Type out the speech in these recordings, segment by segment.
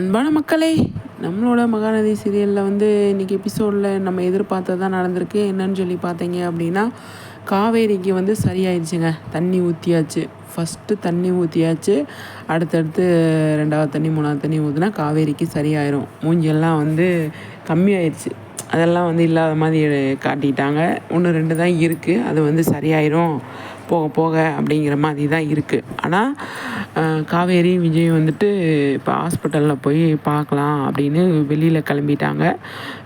அன்பான மக்களே, நம்மளோட மகாநதி சீரியலில் வந்து இன்றைக்கி எபிசோடில் நம்ம எதிர்பார்த்தது தான் நடந்திருக்கு. என்னன்னு சொல்லி பார்த்தீங்க அப்படின்னா, காவேரிக்கு வந்து சரியாயிடுச்சுங்க. தண்ணி ஊற்றியாச்சு. ஃபஸ்ட்டு தண்ணி ஊற்றியாச்சு. அடுத்தடுத்து 2வது தண்ணி 3வது தண்ணி ஊற்றினா காவேரிக்கு சரியாயிரும். மூஞ்சியெல்லாம் வந்து கம்மியாயிடுச்சு. அதெல்லாம் வந்து இல்லாத மாதிரி காட்டிட்டாங்க. 1 2 தான் இருக்குது. அது வந்து சரியாயிரும் போக போக அப்படிங்கிற மாதிரி தான் இருக்குது. ஆனால் காவேரி விஜய் வந்துட்டு இப்போ ஹாஸ்பிட்டலில் போய் பார்க்கலாம் அப்படின்னு வெளியில் கிளம்பிட்டாங்க.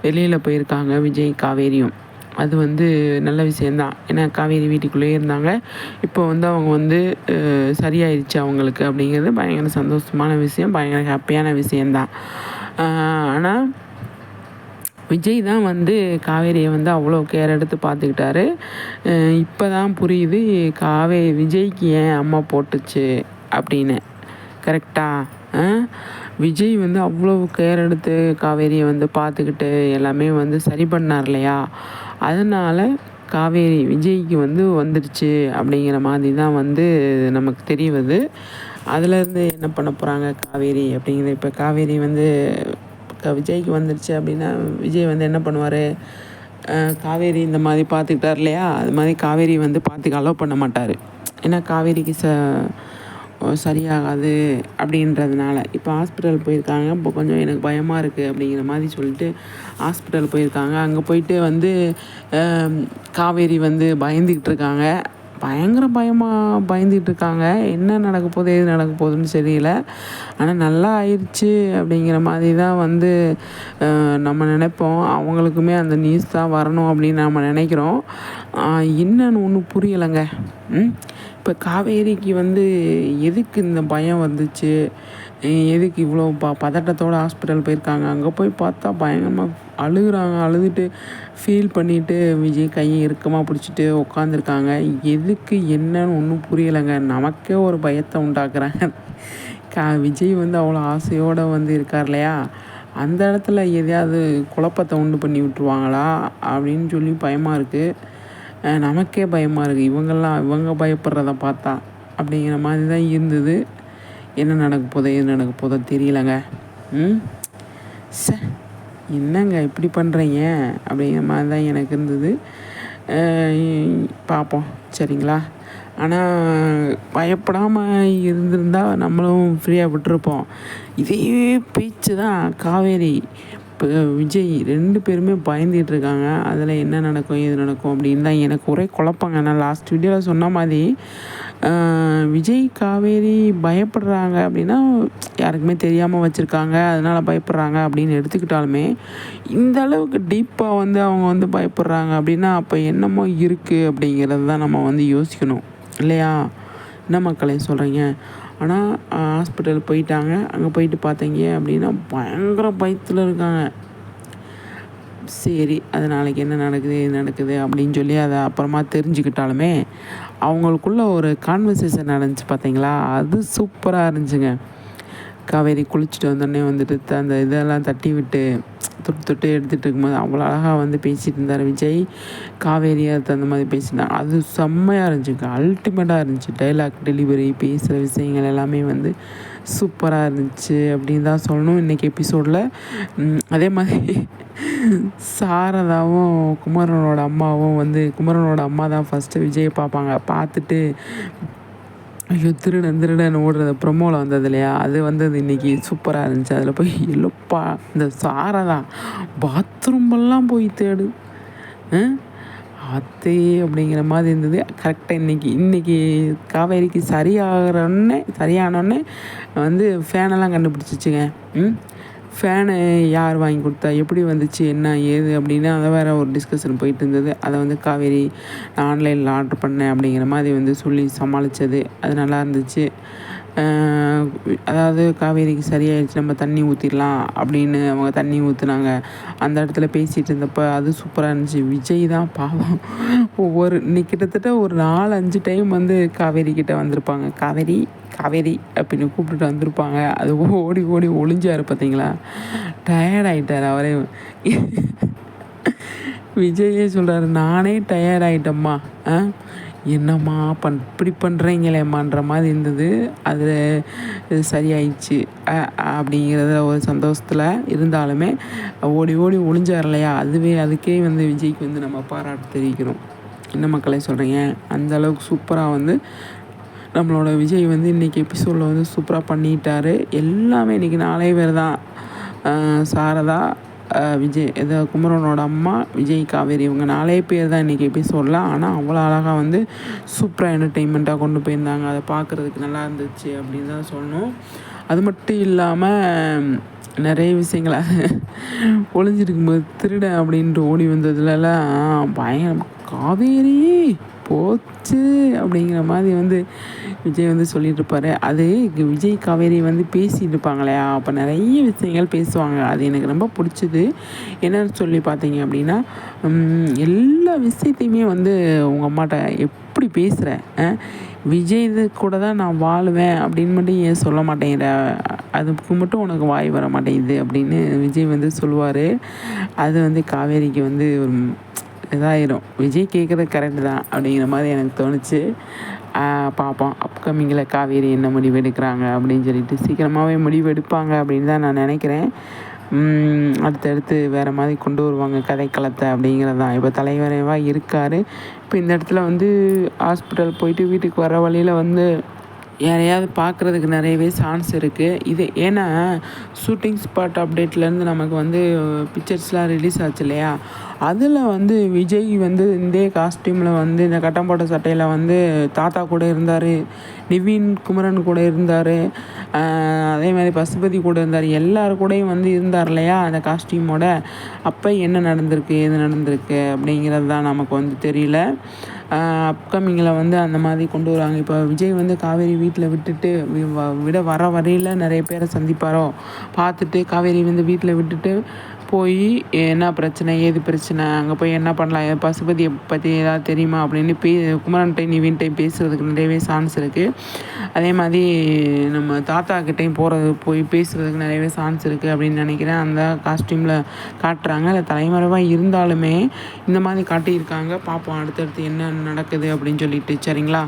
வெளியில் போயிருக்காங்க விஜய் காவேரியும். அது வந்து நல்ல விஷயந்தான். ஏன்னா காவேரி வீட்டுக்குள்ளேயே இருந்தாங்க. இப்போ வந்து அவங்க வந்து சரியாயிடுச்சு அவங்களுக்கு அப்படிங்கிறது பயங்கர சந்தோஷமான விஷயம், பயங்கர ஹாப்பியான விஷயந்தான். ஆனால் விஜய் தான் வந்து காவேரியை வந்து அவ்வளோ கேர் எடுத்து பார்த்துக்கிட்டாரு. இப்போ தான் புரியுது விஜய்க்கு ஏன் அம்மா போட்டுச்சு அப்படின்னு. கரெக்டாக விஜய் வந்து அவ்வளோ கேர் எடுத்து காவேரியை வந்து பார்த்துக்கிட்டு எல்லாமே வந்து சரி பண்ணார் இல்லையா? அதனால் காவேரி விஜய்க்கு வந்து வந்துடுச்சு அப்படிங்கிற மாதிரி தான் வந்து நமக்கு தெரியுது. அதுலேருந்து என்ன பண்ண போகிறாங்க காவேரி அப்படிங்கிறது. இப்போ காவேரி வந்து விஜய்க்கு வந்துடுச்சு அப்படின்னா விஜய் வந்து என்ன பண்ணுவார்? காவேரி இந்த மாதிரி பார்த்துக்கிட்டார் இல்லையா? அது மாதிரி காவேரி வந்து பார்த்துக்க அலோவ் பண்ண மாட்டார். ஏன்னா காவேரிக்கு சரியாகாது அப்படின்றதுனால. இப்போ ஹாஸ்பிட்டல் போயிருக்காங்க. இப்போ கொஞ்சம் எனக்கு பயமாக இருக்குது அப்படிங்கிற மாதிரி சொல்லிட்டு ஹாஸ்பிட்டல் போயிருக்காங்க. அங்கே போயிட்டு வந்து காவேரி வந்து பயந்துக்கிட்டு இருக்காங்க. பயங்கர பயந்துக்கிட்டு இருக்காங்க. என்ன நடக்க போகுது எது நடக்க போகுதுன்னு தெரியல. ஆனால் நல்லா ஆயிடுச்சு அப்படிங்கிற மாதிரி தான் வந்து நம்ம நினைப்போம். அவங்களுக்குமே அந்த நியூஸ் தான் வரணும் அப்படின்னு நம்ம நினைக்கிறோம். என்னன்னு ஒன்றும் புரியலைங்க. இப்போ காவேரிக்கு வந்து எதுக்கு இந்த பயம் வந்துச்சு? எதுக்கு இவ்வளோ பதட்டத்தோடு ஹாஸ்பிட்டல் போயிருக்காங்க? அங்கே போய் பார்த்தா பயங்கரமாக அழுகுறாங்க. அழுதுட்டு ஃபீல் பண்ணிவிட்டு விஜய் கையை இறுக்கமாக பிடிச்சிட்டு உட்காந்துருக்காங்க. எதுக்கு என்னன்னு ஒன்றும் புரியலைங்க. நமக்கே ஒரு பயத்தை உண்டாக்குறாங்க. விஜய் வந்து அவ்வளோ ஆசையோடு வந்து இருக்கார் இல்லையா? அந்த இடத்துல எதையாவது குழப்பத்தை உண்டு பண்ணி விட்டுருவாங்களா அப்படின்னு சொல்லி பயமாக இருக்குது. நமக்கே பயமாக இருக்குது. இவங்க பயப்படுறத பார்த்தா அப்படிங்கிற மாதிரி தான் இருந்தது. என்ன நடக்க போதோ எது நடக்க போதோ தெரியலங்க. என்னங்க இப்படி பண்ணுறீங்க அப்படிங்கிற மாதிரி தான் எனக்கு இருந்தது. பார்ப்போம் சரிங்களா? ஆனால் பயப்படாமல் இருந்திருந்தால் நம்மளும் ஃப்ரீயாக விட்டுருப்போம். இதே பேச்சு தான் காவேரி இப்போ விஜய் 2 பேருமே பயந்துகிட்ருக்காங்க. அதில் என்ன நடக்கும் எது நடக்கும் அப்படின்னு தான் எனக்கு ஒரே குழப்பங்க. நான் லாஸ்ட் வீடியோவில் சொன்ன மாதிரி விஜய் காவேரி பயப்படுறாங்க அப்படின்னா யாருக்குமே தெரியாமல் வச்சுருக்காங்க, அதனால் பயப்படுறாங்க அப்படின்னு எடுத்துக்கிட்டாலுமே இந்த அளவுக்கு டீப்பாக வந்து அவங்க வந்து பயப்படுறாங்க அப்படின்னா அப்போ என்னமோ இருக்குது அப்படிங்கிறது தான் நம்ம வந்து யோசிக்கணும் இல்லையா? என்ன மக்களே சொல்கிறீங்க? ஆனால் ஹாஸ்பிட்டல் போயிட்டாங்க. அங்கே போயிட்டு பார்த்தீங்க அப்படின்னா பயங்கர பயத்தில் இருக்காங்க. சரி, அது நாளைக்கு என்ன நடக்குது எது நடக்குது அப்படின்னு சொல்லி அதை அப்புறமா தெரிஞ்சுக்கிட்டாலுமே அவங்களுக்குள்ள ஒரு கான்வர்சேஷன் நடந்துச்சு பார்த்தீங்களா? அது சூப்பராக இருந்துச்சுங்க. காவேரி குளிச்சுட்டு வந்தோடனே வந்துட்டு அந்த இதெல்லாம் தட்டி விட்டு தொட்டு எடுத்துகிட்டு இருக்கும்போது அவ்வளோ அழகாக வந்து பேசிகிட்டு இருந்தார் விஜய். காவேரியை அந்த மாதிரி பேசினாங்க. அது செம்மையாக இருந்துச்சுங்க. அல்டிமேட்டாக இருந்துச்சு. டைலாக் டெலிவரி, பேசுகிற விஷயங்கள் எல்லாமே வந்து சூப்பராக இருந்துச்சு அப்படின்னு தான் சொல்லணும் இன்றைக்கி எபிசோடில். அதே மாதிரி சாரதாவும் குமரனோட அம்மா தான் ஃபஸ்ட்டு விஜயை பார்ப்பாங்க. பார்த்துட்டு ஐயோ திருடன் ஓடுறது ப்ரொமோவில் வந்தது இல்லையா? அது வந்தது இன்றைக்கி சூப்பராக இருந்துச்சு. அதில் போய் எழுப்பா இந்த சாரதா பாத்ரூமெல்லாம் போய் தேடு அத்தே அப்படிங்கிற மாதிரி இருந்தது. கரெக்டாக இன்றைக்கி காவேரிக்கு சரியானோடனே வந்து ஃபேனெல்லாம் கண்டுபிடிச்சிச்சுங்க. ஃபேனு யார் வாங்கி கொடுத்தா, எப்படி வந்துச்சு, என்ன ஏது அப்படின்னு அதை வேறு ஒரு டிஸ்கஷன் போயிட்டு இருந்தது. அதை வந்து காவேரி நான் ஆன்லைனில் ஆர்டர் பண்ணேன் அப்படிங்கிற மாதிரி வந்து சொல்லி சமாளித்தது. அது நல்லா இருந்துச்சு. அதாவது காவேரிக்கு சரியாயிடுச்சு, நம்ம தண்ணி ஊற்றிடலாம் அப்படின்னு அவங்க தண்ணி ஊற்றுனாங்க. அந்த இடத்துல பேசிகிட்டு இருந்தப்போ அது சூப்பராக இருந்துச்சு. விஜய் தான் பாவம் இன்னைக்கு கிட்டத்தட்ட ஒரு 4-5 டைம் வந்து காவேரி கிட்டே வந்திருப்பாங்க. காவேரி காவேரி அப்படின்னு கூப்பிட்டுட்டு வந்திருப்பாங்க. அது ஓடி ஓடி ஒளிஞ்சார் பார்த்தீங்களா? டயர்ட் ஆகிட்டார் அவரே. விஜயே சொல்கிறாரு, நானே டயர்ட் ஆகிட்டம்மா, என்னம்மா இப்படி பண்ணுறீங்களேம்மான்ற மாதிரி இருந்தது. அது சரியாயிடுச்சு அப்படிங்கிறத ஒரு சந்தோஷத்தில் இருந்தாலுமே ஓடி ஓடி ஒளிஞ்சார் இல்லையா, அதுக்கே வந்து விஜய்க்கு வந்து நம்ம பாராட்டு தெரிவிக்கிறோம். என்ன மக்களே சொல்கிறீங்க? அந்த அளவுக்கு சூப்பராக வந்து நம்மளோட விஜய் வந்து இன்றைக்கி எபிசோடில் வந்து சூப்பராக பண்ணிட்டார். எல்லாமே இன்றைக்கி 4 பேர் தான். சாரதா, விஜய் குமரனோட அம்மா, விஜய், காவேரி, இவங்க 4 பேர் தான் இன்றைக்கி எபிசோடில். ஆனால் அவ்வளோ அழகாக வந்து சூப்பராக என்டர்டெயின்மெண்ட்டாக கொண்டு போயிருந்தாங்க. அதை பார்க்குறதுக்கு நல்லா இருந்துச்சு அப்படின்னு தான் சொல்லணும். அது மட்டும் இல்லாமல் நிறைய விஷயங்கள ஒளிஞ்சிருக்கும்போது திருடன் அப்படின்ட்டு ஓடி வந்ததுலலாம் பயங்கர காவேரி போச்சு அப்படிங்கிற மாதிரி வந்து விஜய் வந்து சொல்லிகிட்ருப்பார். அது விஜய் காவேரி வந்து பேசிகிட்டு இருப்பாங்களையா, அப்போ நிறைய விஷயங்கள் பேசுவாங்க. அது எனக்கு ரொம்ப பிடிச்சிது. என்னன்னு சொல்லி பார்த்தீங்க அப்படின்னா, எல்லா விஷயத்தையுமே வந்து உங்கள் அம்மாட்ட எப்படி பேசுகிற, விஜய் இது கூட தான் நான் வாழுவேன் அப்படின்னு மட்டும் ஏன் சொல்ல மாட்டேங்கிற, அதுக்கு மட்டும் உனக்கு வாய் வர மாட்டேங்குது அப்படின்னு விஜய் வந்து சொல்லுவார். அது வந்து காவேரிக்கு வந்து ஒரு இதாயிரும். விஜய் கேட்குறது கரெக்டு தான் அப்படிங்கிற மாதிரி எனக்கு தோணுச்சு. பார்ப்போம் அப்கமிங்கில் காவேரி என்ன முடிவு எடுக்கிறாங்க அப்படின்னு சொல்லிட்டு. சீக்கிரமாகவே முடிவு எடுப்பாங்க அப்படின்னு தான் நான் நினைக்கிறேன். அடுத்தடுத்து வேறு மாதிரி கொண்டு வருவாங்க கதைக்களத்தை அப்படிங்கிறது தான். இப்போ தலைவராக இருக்கார். இப்போ இந்த இடத்துல வந்து ஹாஸ்பிட்டல் போயிட்டு வீட்டுக்கு வர வழியில் வந்து யாரையாவது பார்க்குறதுக்கு நிறையவே சான்ஸ் இருக்குது. இது ஏன்னா ஷூட்டிங் ஸ்பாட் அப்டேட்லேருந்து நமக்கு வந்து பிக்சர்ஸ்லாம் ரிலீஸ் ஆச்சு இல்லையா, அதில் வந்து விஜய் வந்து இந்த காஸ்டியூமில் வந்து இந்த கட்டம் போட்ட சட்டையில் வந்து தாத்தா கூட இருந்தார், நிவின் குமரன் கூட இருந்தார், அதே மாதிரி பசுபதி கூட இருந்தார், எல்லாரு கூடயும் வந்து இருந்தார் இல்லையா அந்த காஸ்டியூமோட. அப்போ என்ன நடந்திருக்கு எது நடந்திருக்கு அப்படிங்கிறது தான் நமக்கு வந்து தெரியல. அப்கமிங்கில் வந்து அந்த மாதிரி கொண்டு வருவாங்க. இப்போ விஜய் வந்து காவேரி வீட்டில் விட்டுட்டு வர வரையில் நிறைய பேரை சந்திப்பாரோ, பார்த்துட்டு காவேரி வந்து வீட்டில் விட்டுட்டு போய் என்ன பிரச்சனை ஏது பிரச்சனை, அங்கே போய் என்ன பண்ணலாம், பசுபதியை பற்றி ஏதாவது தெரியுமா அப்படின்னு குமரன்கிட்டையும் நிவின்கிட்டையும் பேசுகிறதுக்கு நிறையவே சான்ஸ் இருக்குது. அதே மாதிரி நம்ம தாத்தாக்கிட்டையும் போய் பேசுகிறதுக்கு நிறையவே சான்ஸ் இருக்குது அப்படின்னு நினைக்கிறேன். அந்த காஸ்டியூமில் காட்டுறாங்க. அதில் தலைமறைவாக இருந்தாலுமே இந்த மாதிரி காட்டியிருக்காங்க. பார்ப்போம் அடுத்தடுத்து என்ன நடக்குது அப்படின்னு சொல்லிட்டு. சரிங்களா,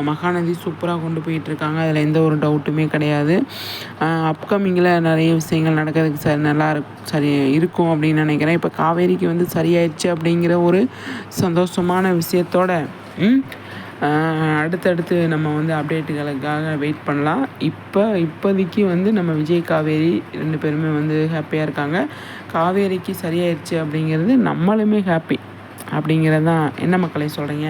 மகாநதி சூப்பராக கொண்டு போயிட்டுருக்காங்க. அதில் எந்த ஒரு டவுட்டுமே கிடையாது. அப்கமிங்கில் நிறைய விஷயங்கள் நடக்கிறதுக்கு நல்லா சரி இருக்கும் அப்படின்னு நினைக்கிறேன். இப்போ காவேரிக்கு வந்து சரியாயிடுச்சு அப்படிங்கிற ஒரு சந்தோஷமான விஷயத்தோட அடுத்தடுத்து நம்ம வந்து அப்டேட்டுகளுக்காக வெயிட் பண்ணலாம். இப்போதைக்கு வந்து நம்ம விஜய் காவேரி 2 பேருமே வந்து ஹாப்பியாக இருக்காங்க. காவேரிக்கு சரியாயிடுச்சு அப்படிங்கிறது நம்மளுமே ஹாப்பி அப்படிங்கிறது தான். என்ன மக்களை சொல்கிறீங்க?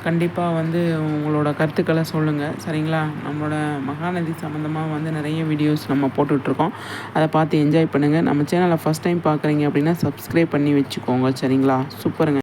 கண்டிப்பாக வந்து உங்களோட கருத்துக்களை சொல்லுங்கள். சரிங்களா, நம்மளோட மகாநதி சம்மந்தமாக வந்து நிறைய வீடியோஸ் நம்ம போட்டுட்ருக்கோம். அதை பார்த்து என்ஜாய் பண்ணுங்கள். நம்ம சேனலை ஃபஸ்ட் டைம் பார்க்குறீங்க அப்படின்னா சப்ஸ்கிரைப் பண்ணி வச்சுக்கோங்க. சரிங்களா, சூப்பருங்க.